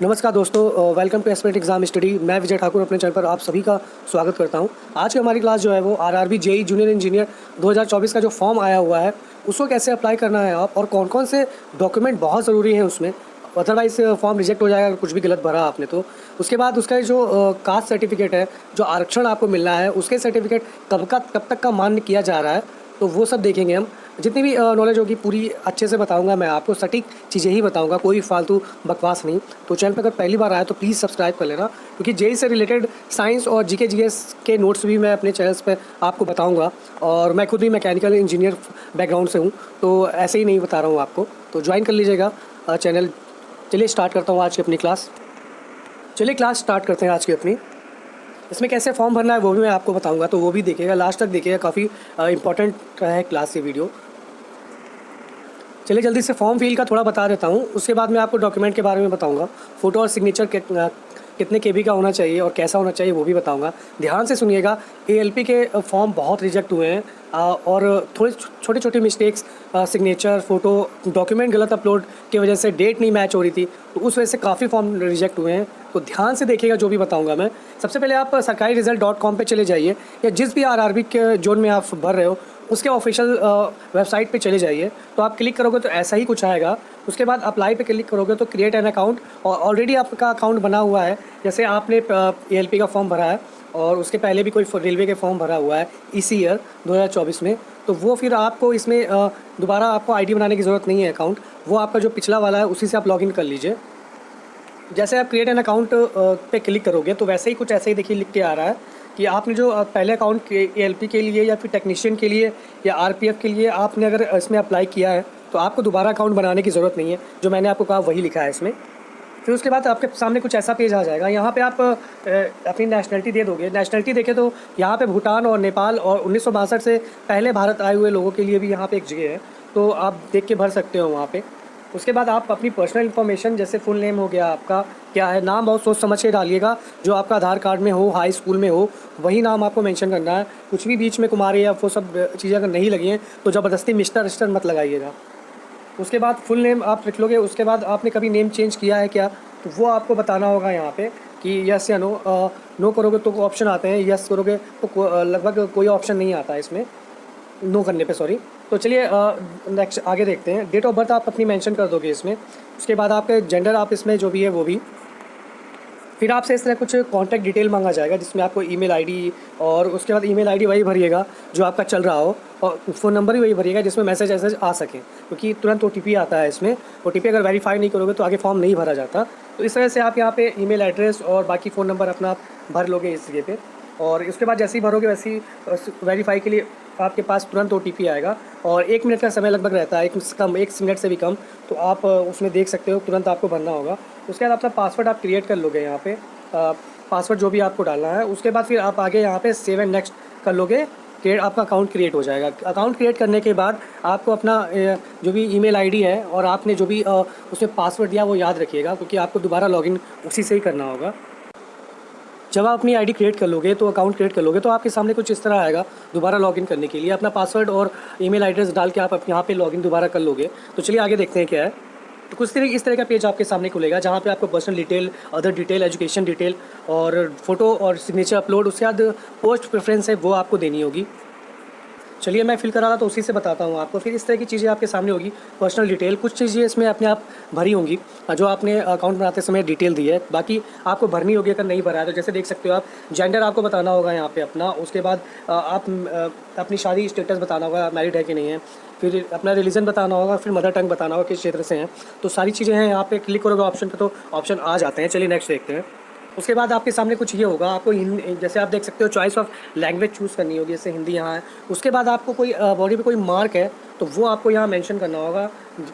नमस्कार दोस्तों, welcome to aspirant exam study. मैं विजय ठाकुर अपने चैनल पर आप सभी का स्वागत करता हूं। आज की हमारी क्लास जो है वो आरआरबी जेई जूनियर इंजीनियर 2024 का जो फॉर्म आया हुआ है उसको कैसे अप्लाई करना है आप, और कौन कौन से डॉक्यूमेंट बहुत ज़रूरी हैं उसमें, अदरवाइज़ फॉर्म रिजेक्ट हो जाएगा अगर कुछ भी गलत भरा आपने तो। उसके बाद उसका जो कास्ट सर्टिफिकेट है, जो आरक्षण आपको मिलना है, उसके सर्टिफिकेट कब तक का मान्य किया जा रहा है, तो वो सब देखेंगे हम। जितनी भी नॉलेज होगी पूरी अच्छे से बताऊंगा, मैं आपको सटीक चीज़ें ही बताऊंगा, कोई फालतू बकवास नहीं। तो चैनल पर अगर पहली बार आया तो प्लीज़ सब्सक्राइब कर लेना, क्योंकि जेई से रिलेटेड साइंस और जीके जीएस के नोट्स भी मैं अपने चैनल्स पे आपको बताऊंगा। और मैं खुद भी मैकेनिकल इंजीनियर बैकग्राउंड से हूँ, तो ऐसे ही नहीं बता रहा हूँ आपको, तो ज्वाइन कर लीजिएगा चैनल। चलिए स्टार्ट करता हूँ आज की अपनी क्लास। चलिए क्लास स्टार्ट करते हैं आज की अपनी। इसमें कैसे फॉर्म भरना है वो भी मैं आपको बताऊंगा, तो वो भी देखिएगा, लास्ट तक देखिएगा, काफ़ी इंपॉर्टेंट है क्लास ये वीडियो। चलिए जल्दी से फॉर्म फिल का थोड़ा बता देता हूँ, उसके बाद मैं आपको डॉक्यूमेंट के बारे में बताऊँगा। फ़ोटो और सिग्नेचर कितने केबी का होना चाहिए और कैसा होना चाहिए वो भी बताऊँगा। ध्यान से सुनिएगा, एएलपी के फॉर्म बहुत रिजेक्ट हुए हैं और थोड़ी छोटी छोटी मिस्टेक्स, सिग्नेचर, फ़ोटो, डॉक्यूमेंट गलत अपलोड की वजह से डेट नहीं मैच हो रही थी, तो उस वजह से काफ़ी फॉर्म रिजेक्ट हुए हैं। तो ध्यान से देखिएगा जो भी बताऊँगा मैं। सबसे पहले आप sarkariresult.com पे चले जाइए, या जिस भी आरआरबी के जोन में आप भर रहे हो उसके ऑफिशियल वेबसाइट पे चले जाइए। तो आप क्लिक करोगे तो ऐसा ही कुछ आएगा। उसके बाद अप्लाई पे क्लिक करोगे तो क्रिएट एन अकाउंट, और ऑलरेडी आपका अकाउंट बना हुआ है, जैसे आपने एएलपी का फॉर्म भरा है और उसके पहले भी कोई रेलवे के फॉर्म भरा हुआ है इसी ईयर 2024 में, तो वो फिर आपको इसमें दोबारा आपको आईडी बनाने की ज़रूरत नहीं है। अकाउंट वो आपका जो पिछला वाला है उसी से आप लॉगिन कर लीजिए। जैसे आप क्रिएट एन अकाउंट पे क्लिक करोगे तो वैसे ही कुछ ऐसे ही देखिए लिख के आ रहा है कि आपने जो पहले अकाउंट एएलपी के लिए या फिर टेक्नीशियन के लिए या आरपीएफ के लिए आपने अगर इसमें अप्लाई किया है तो आपको दोबारा अकाउंट बनाने की ज़रूरत नहीं है। जो मैंने आपको कहा वही लिखा है इसमें। फिर उसके बाद आपके सामने कुछ ऐसा पेज आ जाएगा। यहाँ पे आप अपनी नेशनलिटी दे दोगे। नेशनलिटी देखें तो यहाँ पे भूटान और नेपाल और 1962 से पहले भारत आए हुए लोगों के लिए भी यहाँ पे एक जगह है, तो आप देख के भर सकते हो वहाँ पे। उसके बाद आप अपनी पर्सनल इन्फॉर्मेशन, जैसे फुल नेम हो गया, आपका क्या है, नाम बहुत सोच समझ के डालिएगा, जो आपका आधार कार्ड में हो, हाई स्कूल में हो, वही नाम आपको मेंशन करना है। कुछ भी बीच में कुमारी या वो सब चीज़ें अगर नहीं लगी हैं तो ज़बरदस्ती मिस्टर मिस्टर मत लगाइएगा। उसके बाद फुल नेम आप लिख लोगे। उसके बाद आपने कभी नेम चेंज किया है क्या, तो वो आपको बताना होगा यहाँ पे कि यस या नो। नो करोगे तो ऑप्शन आते हैं, यस करोगे तो लगभग कोई ऑप्शन नहीं आता है इसमें नो करने पे, सॉरी। तो चलिए नेक्स्ट आगे देखते हैं। डेट ऑफ बर्थ आप अपनी मेंशन कर दोगे इसमें। उसके बाद आपके जेंडर आप इसमें जो भी है वो भी। फिर आपसे इस तरह कुछ कॉन्टैक्ट डिटेल मांगा जाएगा, जिसमें आपको ईमेल आईडी, और उसके बाद ईमेल आईडी वही भरिएगा जो आपका चल रहा हो, और फ़ोन नंबर भी वही भरिएगा जिसमें मैसेज ऐसे आ सके, क्योंकि तुरंत ओटीपी आता है इसमें। ओटीपी अगर वेरीफाई नहीं करोगे तो आगे फॉर्म नहीं भरा जाता। तो इस तरह से आप यहाँ पे ईमेल एड्रेस और बाकी फ़ोन नंबर अपना भर लोगे इस जगह पे, और इसके बाद जैसे ही भरोगे वैसे ही वेरीफाई के लिए आपके पास तुरंत ओटीपी आएगा, और 1 मिनट का समय लगभग रहता है, एक मिनट से भी कम। तो आप उसमें देख सकते हो, तुरंत आपको भरना होगा। उसके बाद अपना पासवर्ड आप क्रिएट कर लोगे यहाँ पे, पासवर्ड जो भी आपको डालना है। उसके बाद फिर आप आगे यहाँ पे सेव एंड नेक्स्ट कर लोगे, क्रिएट, आपका अकाउंट क्रिएट हो जाएगा। अकाउंट क्रिएट करने के बाद आपको अपना जो भी ईमेल आईडी है और आपने जो भी उसमें पासवर्ड दिया वो याद रखिएगा, क्योंकि आपको दोबारा लॉगिन उसी से ही करना होगा। जब आप अपनी आईडी क्रिएट कर लोगे, तो अकाउंट क्रिएट कर लोगे, तो आपके सामने कुछ इस तरह आएगा दोबारा लॉगिन करने के लिए। अपना पासवर्ड और ईमेल एड्रेस डाल के आप यहाँ पे लॉगिन दोबारा कर लोगे। तो चलिए आगे देखते हैं क्या है। तो कुछ इस तरह का पेज आपके सामने खुलेगा, जहाँ पे आपको personal detail, other detail, education detail और फोटो और सिग्नेचर अपलोड, उसके बाद पोस्ट प्रेफरेंस है वो आपको देनी होगी। चलिए मैं फिल करा रहा तो उसी से बताता हूँ आपको। फिर इस तरह की चीज़ें आपके सामने होगी। पर्सनल डिटेल, कुछ चीज़ें इसमें अपने आप भरी होंगी जो आपने अकाउंट बनाते समय डिटेल दी है, बाकी आपको भरनी होगी अगर नहीं भरा है तो। जैसे देख सकते हो आप, जेंडर आपको बताना होगा यहाँ पे अपना। उसके बाद आप अपनी शादी स्टेटस बताना होगा, मैरिड है कि नहीं है। फिर अपना रिलीजन बताना होगा, फिर मदर टंग बताना होगा किस क्षेत्र से हैं। तो सारी चीज़ें हैं यहाँ पे। क्लिक करोगे ऑप्शन पे तो ऑप्शन आ जाते हैं। चलिए नेक्स्ट देखते हैं। उसके बाद आपके सामने कुछ ये होगा, आपको जैसे आप देख सकते हो चॉइस ऑफ लैंग्वेज चूज़ करनी होगी, जैसे हिंदी यहाँ है। उसके बाद आपको कोई बॉडी पे कोई मार्क है तो वो आपको यहाँ मेंशन करना होगा,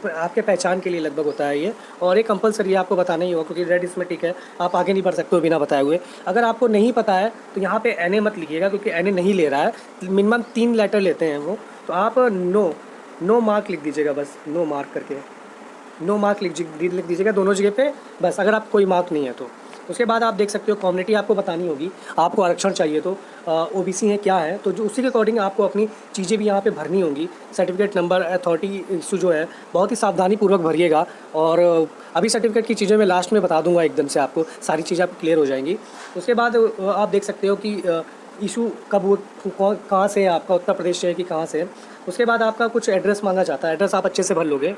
आपके पहचान के लिए लगभग होता है ये। और ये कंपलसरी है, आपको बताना ही होगा, क्योंकि रेड इसमें टिक है, आप आगे नहीं बढ़ सकते हो बिना बताए हुए। अगर आपको नहीं पता है तो यहाँ पे एनए मत लिखिएगा, क्योंकि एनए नहीं ले रहा है, मिनिमम 3 लेटर लेते हैं वो। तो आप नो मार्क लिख दीजिएगा, बस नो मार्क करके नो मार्क लिख दीजिएगा दोनों जगह पे, बस, अगर आप कोई मार्क नहीं है तो। उसके बाद आप देख सकते हो कम्युनिटी आपको बतानी होगी, आपको आरक्षण चाहिए तो ओबीसी है क्या है, तो जो उसी के अकॉर्डिंग आपको अपनी चीज़ें भी यहाँ पे भरनी होंगी। सर्टिफिकेट नंबर, अथॉरिटी इशू जो है बहुत ही सावधानीपूर्वक भरिएगा। और अभी सर्टिफिकेट की चीज़ें मैं लास्ट में बता दूंगा, एकदम से आपको सारी चीज़ें आपको क्लियर हो जाएंगी। उसके बाद आप देख सकते हो कि इशू कब वो कहाँ से है, आपका उत्तर प्रदेश से है कि कहाँ से है। उसके बाद आपका कुछ एड्रेस मांगा जाता है, एड्रेस आप अच्छे से भर लोगे।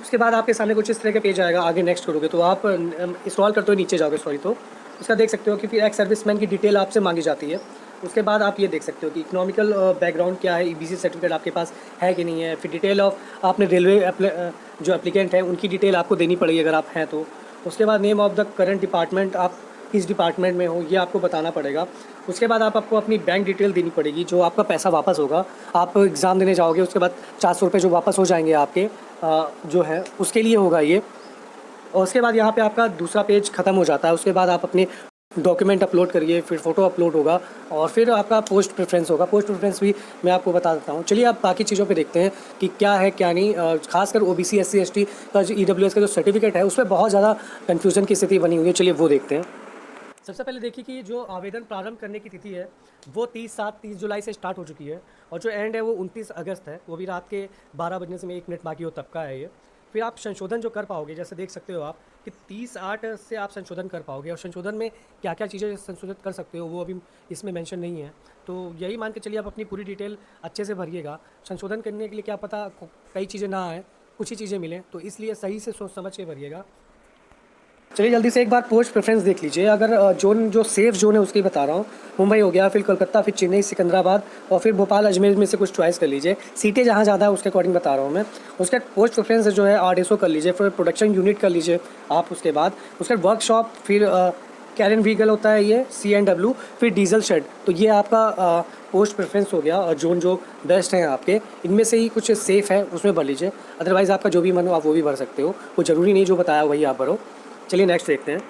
उसके बाद आपके सामने कुछ इस तरह का पेज आएगा, आगे नेक्स्ट करोगे तो आप स्क्रॉल करते हुए नीचे जाओगे, सॉरी, तो उसका देख सकते हो कि फिर एक्स सर्विसमैन की डिटेल आपसे मांगी जाती है। उसके बाद आप ये देख सकते हो कि इकोनॉमिकल बैकग्राउंड क्या है, ईबीसी सर्टिफिकेट आपके पास है कि नहीं है। फिर डिटेल ऑफ आपने रेलवे जो एप्लीकेंट है उनकी डिटेल आपको देनी पड़ेगी अगर आप हैं तो। उसके बाद name of the current department, आप किस डिपार्टमेंट में हो ये आपको बताना पड़ेगा। उसके बाद आपको अपनी बैंक डिटेल देनी पड़ेगी, जो आपका पैसा वापस होगा, आप एग्ज़ाम देने जाओगे उसके बाद 400 रुपये जो वापस हो जाएंगे आपके जो है उसके लिए होगा ये। और उसके बाद यहाँ पे आपका दूसरा पेज ख़त्म हो जाता है। उसके बाद आप अपने डॉक्यूमेंट अपलोड करिए, फिर फ़ोटो अपलोड होगा और फिर आपका पोस्ट प्रेफरेंस होगा। पोस्ट प्रेफरेंस भी मैं आपको बता देता हूँ। चलिए आप बाकी चीज़ों पे देखते हैं कि क्या है क्या नहीं। खासकर ओबीसी एससी एसटी का जो ईडब्ल्यूएस का जो सर्टिफिकेट है उसमें बहुत ज़्यादा कन्फ्यूज़न की स्थिति बनी हुई है। चलिए वो देखते हैं। सबसे पहले देखिए कि जो आवेदन प्रारंभ करने की तिथि है वो 30 जुलाई से स्टार्ट हो चुकी है और जो एंड है वो 29 अगस्त है, वो भी रात के 12 बजने से में 1 मिनट बाकी हो तब का है ये। फिर आप संशोधन जो कर पाओगे, जैसे देख सकते हो आप कि 30/8 से आप संशोधन कर पाओगे। और संशोधन में क्या क्या चीज़ें संशोधित कर सकते हो वो अभी इसमें मेंशन नहीं है, तो यही मान के चलिए आप अपनी पूरी डिटेल अच्छे से भरिएगा। संशोधन करने के लिए क्या पता कई चीज़ें ना आए, कुछ ही चीज़ें मिलें, तो इसलिए सही से सोच समझ के भरिएगा। चलिए जल्दी से एक बार पोस्ट प्रेफरेंस देख लीजिए। अगर जोन जो सेफ जोन है उसकी बता रहा हूँ, मुंबई हो गया, फिर कोलकाता, फिर चेन्नई, सिकंदराबाद और फिर भोपाल, अजमेर में से कुछ चॉइस कर लीजिए। सीटें जहाँ ज़्यादा है उसके अकॉर्डिंग बता रहा हूँ मैं। उसके पोस्ट प्रेफरेंस जो है आरडीएसओ कर लीजिए, फिर प्रोडक्शन यूनिट कर लीजिए आप। उसके बाद उसके वर्कशॉप, फिर कैरन व्हीकल होता है ये CNW, फिर डीजल शेड। तो ये आपका पोस्ट प्रेफरेंस हो गया और जोन जो बेस्ट हैं आपके, इनमें से ही कुछ सेफ़ है उसमें भर लीजिए। अदरवाइज़ आपका जो भी मन हो आप वो भी भर सकते हो, वो ज़रूरी नहीं जो बताया वही आप भरो। चलिए नेक्स्ट देखते हैं।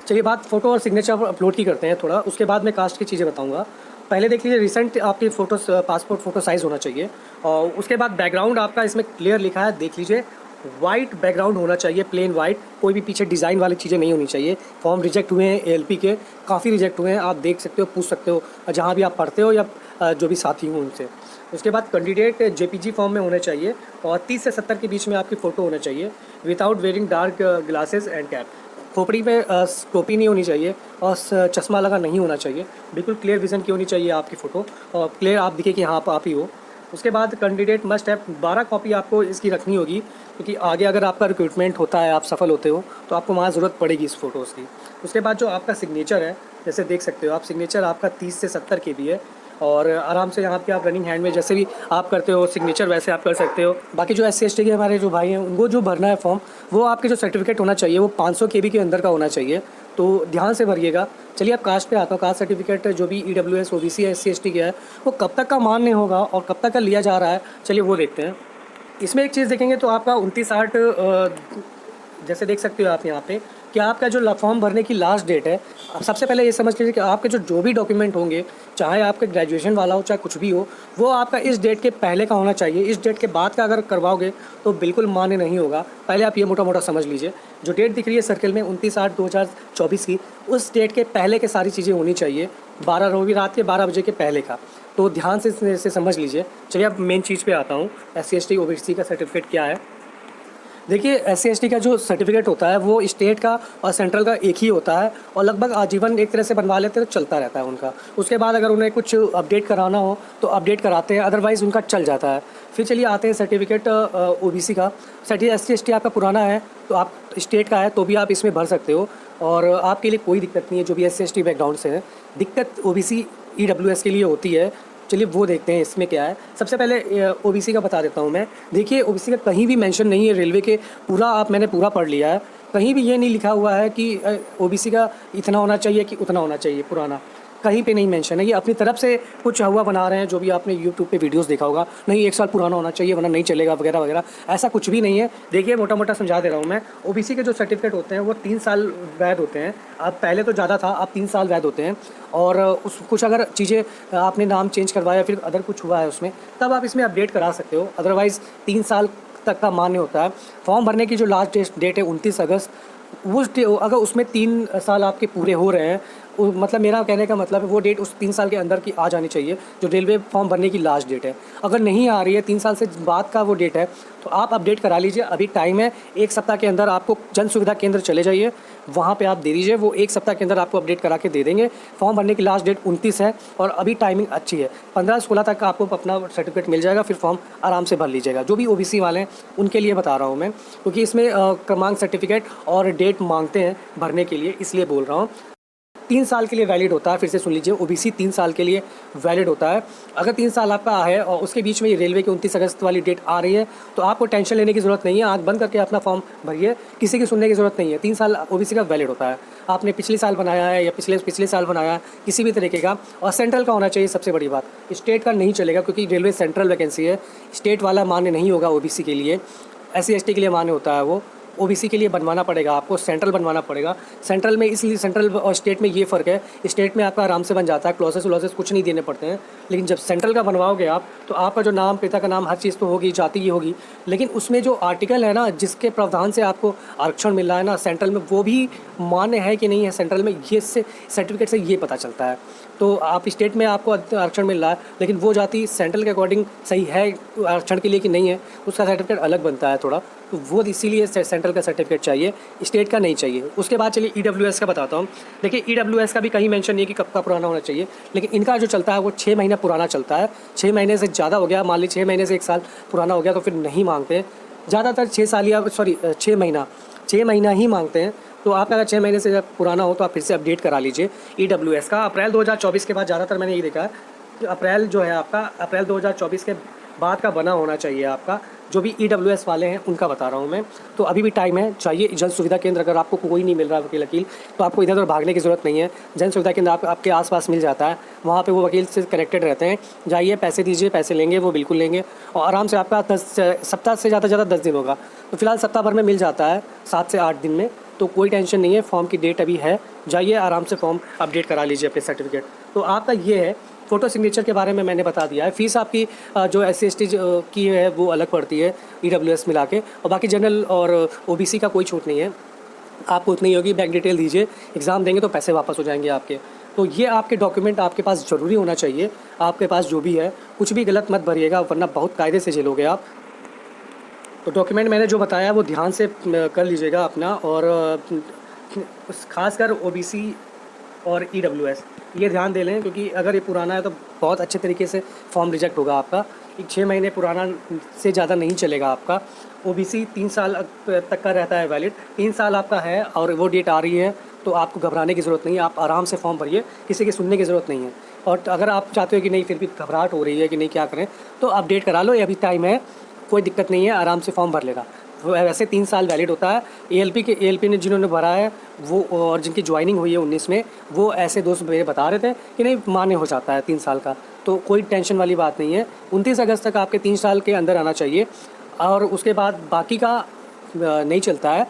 चलिए बात फ़ोटो और सिग्नेचर अपलोड की करते हैं थोड़ा, उसके बाद मैं कास्ट की चीज़ें बताऊंगा। पहले देख लीजिए रिसेंट आपकी फ़ोटो पासपोर्ट फ़ोटो साइज़ होना चाहिए। और उसके बाद बैकग्राउंड आपका इसमें क्लियर लिखा है, देख लीजिए, वाइट बैकग्राउंड होना चाहिए, प्लेन वाइट, कोई भी पीछे डिज़ाइन वाली चीज़ें नहीं होनी चाहिए। फॉर्म रिजेक्ट हुए हैं ALP के, काफ़ी रिजेक्ट हुए हैं, आप देख सकते हो, पूछ सकते हो जहाँ भी आप पढ़ते हो या जो भी साथी हो उनसे। उसके बाद कैंडिडेट JPG फॉर्म में होने चाहिए और 30 से 70 के बीच में आपकी फ़ोटो होना चाहिए, without wearing dark glasses and cap. खोपड़ी पे टोपी नहीं होनी चाहिए और चश्मा लगा नहीं होना चाहिए, बिल्कुल क्लियर विज़न की होनी चाहिए आपकी फ़ोटो और क्लियर आप दिखे कि हाँ आप ही हो। उसके बाद कैंडिडेट मस्ट हैव 12 कॉपी आपको इसकी रखनी होगी, क्योंकि आगे अगर आपका रिक्रूटमेंट होता है, आप सफल होते हो, तो आपको वहाँ ज़रूरत पड़ेगी इस फ़ोटोज़ की। उसके बाद जो आपका सिग्नेचर है, जैसे देख सकते हो आप, सिग्नेचर आपका 30 से 70 KB है और आराम से यहाँ पे आप रनिंग हैंड में जैसे भी आप करते हो सिग्नेचर वैसे आप कर सकते हो। बाकी जो SC ST के हमारे जो भाई हैं उनको जो भरना है फॉर्म, वो आपके जो सर्टिफिकेट होना चाहिए वो 500 KB के अंदर का होना चाहिए, तो ध्यान से भरिएगा। चलिए अब कास्ट पे आता हूँ। कास्ट सर्टिफिकेट जो भी EWS OBC SC ST का है वो कब तक का मान्य होगा और कब तक का लिया जा रहा है, चलिए वो देखते हैं। इसमें एक चीज़ देखेंगे तो आपका 29/8 जैसे देख सकते हो आप यहाँ पे कि आपका जो फॉर्म भरने की लास्ट डेट है। आप सबसे पहले ये समझ लीजिए कि आपके जो भी डॉक्यूमेंट होंगे, चाहे आपके ग्रेजुएशन वाला हो चाहे कुछ भी हो, वो आपका इस डेट के पहले का होना चाहिए। इस डेट के बाद का अगर करवाओगे तो बिल्कुल मान्य नहीं होगा। पहले आप ये मोटा मोटा समझ लीजिए, जो डेट दिख रही है सर्कल में 29/8/2024 की, उस डेट के पहले के सारी चीज़ें होनी चाहिए, 12 रोवी रात के 12 बजे के पहले का, तो ध्यान से समझ लीजिए। चलिए अब मेन चीज़ पे आता हूँ, SC ST OBC का सर्टिफिकेट क्या है। देखिए SC ST का जो सर्टिफिकेट होता है वो स्टेट का और सेंट्रल का एक ही होता है और लगभग आजीवन एक तरह से बनवा लेते हैं तो चलता रहता है उनका। उसके बाद अगर उन्हें कुछ अपडेट कराना हो तो अपडेट कराते हैं, अदरवाइज़ उनका चल जाता है। फिर चलिए आते हैं सर्टिफिकेट OBC का। सर्टिफिकेट SC ST आपका पुराना है तो आप स्टेट का है तो भी आप इसमें भर सकते हो और आपके लिए कोई दिक्कत नहीं है जो भी SC ST बैकग्राउंड से है। दिक्कत OBC EWS के लिए होती है। चलिए वो देखते हैं इसमें क्या है। सबसे पहले OBC का बता देता हूँ मैं। देखिए OBC का कहीं भी मेंशन नहीं है रेलवे के, मैंने पूरा पढ़ लिया है, कहीं भी ये नहीं लिखा हुआ है कि OBC का इतना होना चाहिए कि उतना होना चाहिए पुराना, कहीं पे नहीं मेंशन है। ये अपनी तरफ से कुछ हुआ बना रहे हैं, जो भी आपने यूट्यूब पे वीडियोस देखा होगा, नहीं 1 साल पुराना होना चाहिए वरना नहीं चलेगा वगैरह वगैरह, ऐसा कुछ भी नहीं है। देखिए मोटा मोटा समझा दे रहा हूँ मैं। OBC के जो सर्टिफिकेट होते हैं वो 3 साल वैध होते हैं। अब पहले तो ज़्यादा था, अब 3 साल वैध होते हैं और उस कुछ अगर चीज़ें आपने नाम चेंज करवाया फिर अदर कुछ हुआ है उसमें, तब आप इसमें अपडेट करा सकते हो, अदरवाइज़ 3 साल तक का मान्य होता है। फॉर्म भरने की जो लास्ट डेट है 29 अगस्त अगर उसमें 3 साल आपके पूरे हो रहे हैं, मतलब मेरा कहने का मतलब है वो डेट उस 3 साल के अंदर की आ जानी चाहिए, जो रेलवे फॉर्म भरने की लास्ट डेट है। अगर नहीं आ रही है, 3 साल से बाद का वो डेट है, तो आप अपडेट करा लीजिए, अभी टाइम है। 1 सप्ताह के अंदर आपको जन सुविधा केंद्र चले जाइए, वहाँ पे आप दे दीजिए, वो 1 सप्ताह के अंदर आपको अपडेट करा के दे देंगे। फॉर्म भरने की लास्ट डेट 29 है और अभी टाइमिंग अच्छी है, 15-16 तक आपको अपना सर्टिफिकेट मिल जाएगा, फिर फॉर्म आराम से भर लीजिएगा। जो भी ओबीसी वाले हैं उनके लिए बता रहा हूँ मैं, क्योंकि इसमें क्रमांक सर्टिफिकेट और डेट मांगते हैं भरने के लिए, इसलिए बोल रहा हूँ। 3 साल के लिए वैलिड होता है, फिर से सुन लीजिए, ओबीसी 3 साल के लिए वैलिड होता है। अगर 3 साल आपका है और उसके बीच में ये रेलवे की 29 अगस्त वाली डेट आ रही है, तो आपको टेंशन लेने की ज़रूरत नहीं है, आँख बंद करके अपना फॉर्म भरिए, किसी की सुनने की ज़रूरत नहीं है। 3 साल ओबीसी का वैलिड होता है। आपने पिछले साल बनाया है या पिछले साल बनाया है, किसी भी तरीके का, और सेंट्रल का होना चाहिए सबसे बड़ी बात। स्टेट का नहीं चलेगा, क्योंकि रेलवे सेंट्रल वैकेंसी है, स्टेट वाला मान्य नहीं होगा ओबीसी के लिए, SC/ST के लिए मान्य होता है वो। ओबीसी के लिए बनवाना पड़ेगा आपको, सेंट्रल बनवाना पड़ेगा। सेंट्रल में इसलिए, सेंट्रल और स्टेट में ये फ़र्क है, स्टेट में आपका आराम से बन जाता है, क्लॉसेस व्लॉसेस कुछ नहीं देने पड़ते हैं, लेकिन जब सेंट्रल का बनवाओगे आप, तो आपका जो नाम, पिता का नाम, हर चीज़ तो होगी, जाति की होगी, लेकिन उसमें जो आर्टिकल है ना, जिसके प्रावधान से आपको आरक्षण मिल रहा है ना सेंट्रल में, वो भी मान्य है कि नहीं है सेंट्रल में, ये से सर्टिफिकेट से ये पता चलता है। तो आप स्टेट में आपको आरक्षण मिल रहा है, लेकिन वो जाति सेंट्रल के अकॉर्डिंग सही है आरक्षण के लिए कि नहीं है, उसका सर्टिफिकेट अलग बनता है थोड़ा, तो वो इसीलिए सेंट्रल का सर्टिफिकेट चाहिए, स्टेट का नहीं चाहिए। उसके बाद चलिए EWS का बताता हूँ। देखिए EWS का भी कहीं मेंशन नहीं है कि कब का पुराना होना चाहिए, लेकिन इनका जो चलता है वो 6 महीना पुराना चलता है। 6 महीने से ज़्यादा हो गया, मान लीजिए 6 महीने से 1 साल पुराना हो गया, तो फिर नहीं मांगते। ज़्यादातर 6 साल या 6 महीना ही मांगते हैं। तो आपका अगर 6 महीने से जब पुराना हो तो आप फिर से अपडेट करा लीजिए EWS का। अप्रैल 2024 के बाद ज़्यादातर मैंने ये देखा है कि अप्रैल जो है आपका, अप्रैल 2024 के बाद का बना होना चाहिए आपका, जो भी EWS वाले हैं उनका बता रहा हूँ मैं। तो अभी भी टाइम है, चाहिए जन सुविधा केंद्र। अगर आपको कोई नहीं मिल रहा वकील, तो आपको इधर उधर भागने की ज़रूरत नहीं है, जन सुविधा केंद्र आपके आसपास मिल जाता है, वहाँ पे वो वकील से कनेक्टेड रहते हैं। जाइए, पैसे दीजिए, पैसे लेंगे, वो बिल्कुल लेंगे, और आराम से आपका 10 सप्ताह से ज़्यादा 10 दिन होगा, तो फिलहाल सप्ताह भर में मिल जाता है, 7 से 8 दिन में, तो कोई टेंशन नहीं है। फॉर्म की डेट अभी है, जाइए आराम से फॉर्म अपडेट करा लीजिए अपने सर्टिफिकेट। तो आपका ये है। फ़ोटो सिग्नेचर के बारे में मैंने बता दिया है। फ़ीस आपकी जो SC/ST की है वो अलग पड़ती है EWS मिला के, और बाकी जनरल और OBC का कोई छूट नहीं है, आपको उतनी ही होगी। बैंक डिटेल दीजिए, एग्ज़ाम देंगे तो पैसे वापस हो जाएंगे आपके। तो ये आपके डॉक्यूमेंट आपके पास ज़रूरी होना चाहिए, आपके पास जो भी है, कुछ भी गलत मत भरिएगा, वरना बहुत कायदे से झेलोगे आप। तो डॉक्यूमेंट मैंने जो बताया वो ध्यान से कर लीजिएगा अपना, और ख़ासकर OBC और EWS ये ध्यान दे लें, क्योंकि अगर ये पुराना है तो बहुत अच्छे तरीके से फॉर्म रिजेक्ट होगा आपका। 6 महीने पुराना से ज़्यादा नहीं चलेगा आपका। OBC 3 साल तक का रहता है वैलिड, 3 साल आपका है और वो डेट आ रही है, तो आपको घबराने की ज़रूरत नहीं है, आप आराम से फॉर्म भरिए, किसी की सुनने की ज़रूरत नहीं है। और अगर आप चाहते हो कि नहीं फिर भी घबराहट हो रही है कि नहीं क्या करें, तो अपडेट करा लो, ये अभी टाइम है, कोई दिक्कत नहीं है, आराम से फॉर्म भर लेना। वैसे 3 साल वैलिड होता है। ALP ने जिन्होंने भरा है वो, और जिनकी ज्वाइनिंग हुई है 19 में, वो ऐसे दोस्त मेरे बता रहे थे कि नहीं मान्य हो जाता है 3 साल का, तो कोई टेंशन वाली बात नहीं है। 29 अगस्त तक आपके 3 साल के अंदर आना चाहिए, और उसके बाद बाकी का नहीं चलता है।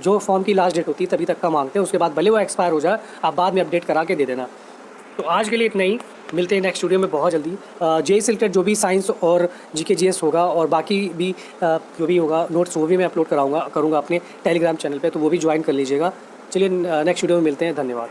जो फॉर्म की लास्ट डेट होती है तभी तक का मांगते हैं, उसके बाद भले वो एक्सपायर हो जाए, आप बाद में अपडेट करा के दे देना। तो आज के लिए इतना ही, मिलते हैं नेक्स्ट वीडियो में बहुत जल्दी। JEE से रिलेटेड जो भी साइंस और GK GS होगा, और बाकी भी जो भी होगा नोट्स, वो भी मैं अपलोड करूँगा अपने टेलीग्राम चैनल पे, तो वो भी ज्वाइन कर लीजिएगा। चलिए नेक्स्ट वीडियो में मिलते हैं, धन्यवाद।